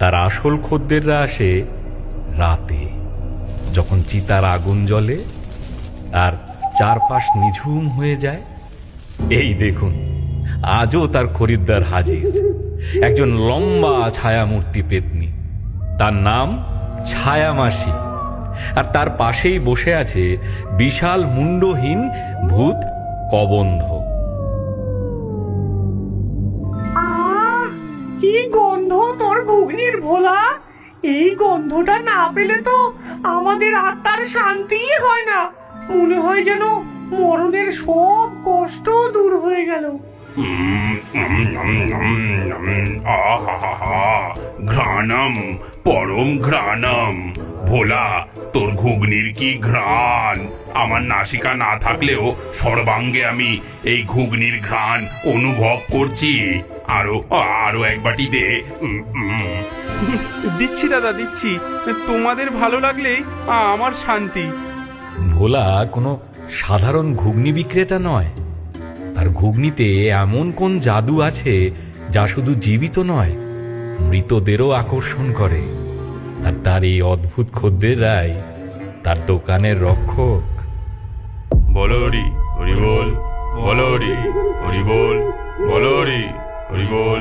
তার আসল খদ্দেররা আসে রাতে, যখন চিতার আগুন জ্বলে আর চারপাশ নিঝুম হয়ে যায়। এই দেখুন, আজও তার খরিদ্দার হাজির, একজন লম্বা ছায়ামূর্তি পেতনি। তার নাম ছায়ামাসি, আর তার পাশেই বসে আছে বিশাল মুন্ডহীন ভূত কবন্ধ। কি গন্ধ তোর ঘুগনির ভোলা! এই গন্ধটা না পেলে তো আমাদের আত্মার শান্তিই হয় না। মনে হয় যেন মরণের সব কষ্ট দূর হয়ে গেল। ঘ্রাণম, পরম ঘ্রাণম। ভোলা, তোর ঘুগনির কি ঘ্রাণ! আমার নাসিকা না থাকলেও সর্বাঙ্গে আমি এই ঘুগনির ঘ্রাণ অনুভব করছি। আরো আরো এক বাটি দে। দিচ্ছি দাদা, দিচ্ছি। তোমাদের ভালো লাগলেই আমার শান্তি। ভোলা কোনো সাধারণ ঘুগনি বিক্রেতা নয়। তার ঘুগনিতে এমন কোন জাদু আছে যা শুধু জীবিত নয়, মৃতদেরও আকর্ষণ করে। আর তার এই অদ্ভুত খদ্দেররাই তার দোকানের রক্ষক। বলরি হরি বল, বলরি হরি বল, বলরি হরি বল,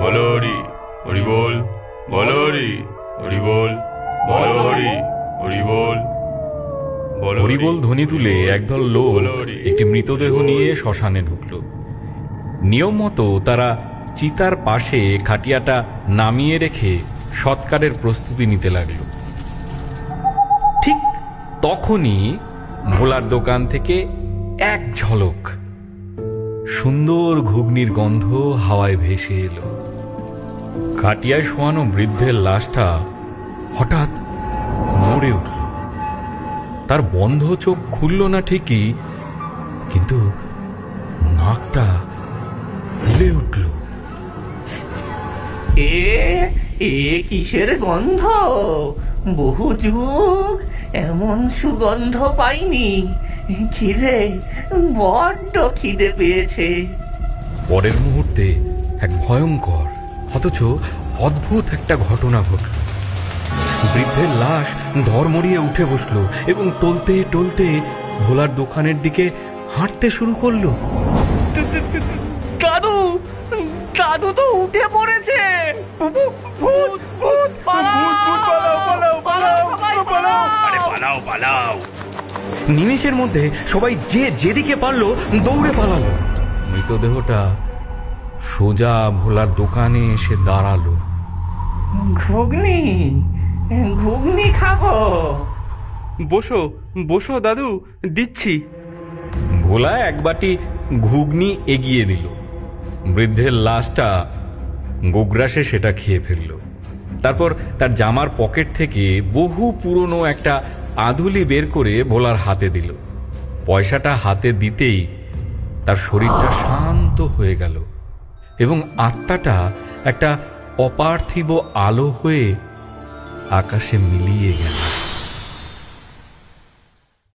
বলরি হরি বল, বলরি হরি বল, বলরি হরি বল। হরিবোল ধ্বনি তুলে একদল লোক একটি মৃতদেহ নিয়ে শ্মশানে ঢুকল। নিয়ম মতো তারা চিতার পাশে খাটিয়াটা নামিয়ে রেখে সৎকারের প্রস্তুতি নিতে লাগল। ঠিক তখনই ভোলার দোকান থেকে এক ঝলক সুন্দর ঘুগনির গন্ধ হাওয়ায় ভেসে এলো। খাটিয়ায় শোয়ানো বৃদ্ধের লাশটা হঠাৎ নড়ে উঠল। তার বন্ধ চোখ খুলল না ঠিকই, কিন্তু নাকটা ফুলে উঠল। এ কিসের গন্ধ! বহু যুগ এমন সুগন্ধ পাইনি। খিদে, বড্ড খিদে পেয়েছে। পরের মুহূর্তে এক ভয়ঙ্কর অথচ অদ্ভুত একটা ঘটনা ঘটল। বৃদ্ধের লাশ ধড়মড়িয়ে উঠে বসলো এবং টলতে টলতে ভোলার দোকানের দিকে হাঁটতে শুরু করলো। দাদু, দাদু তো উঠে পড়েছে! নিমেষের মধ্যে সবাই যেদিকে পারলো দৌড়ে পালালো। মৃতদেহটা সোজা ভোলার দোকানে এসে দাঁড়ালো। ঘুগনি, ঘুগনি খাবো। বসো বসো দাদু, দিচ্ছি। ভোলা এক বাটি ঘুগনি এগিয়ে দিল। বৃদ্ধের লাশটা গোগ্রাসে সেটা খেয়ে ফেলল। তারপর তার জামার পকেট থেকে বহু পুরনো একটা আধুলি বের করে ভোলার হাতে দিল। পয়সাটা হাতে দিতেই তার শরীরটা শান্ত হয়ে গেল এবং আত্মাটা একটা অপার্থিব আলো হয়ে আকাশে মিলিয়ে গেল।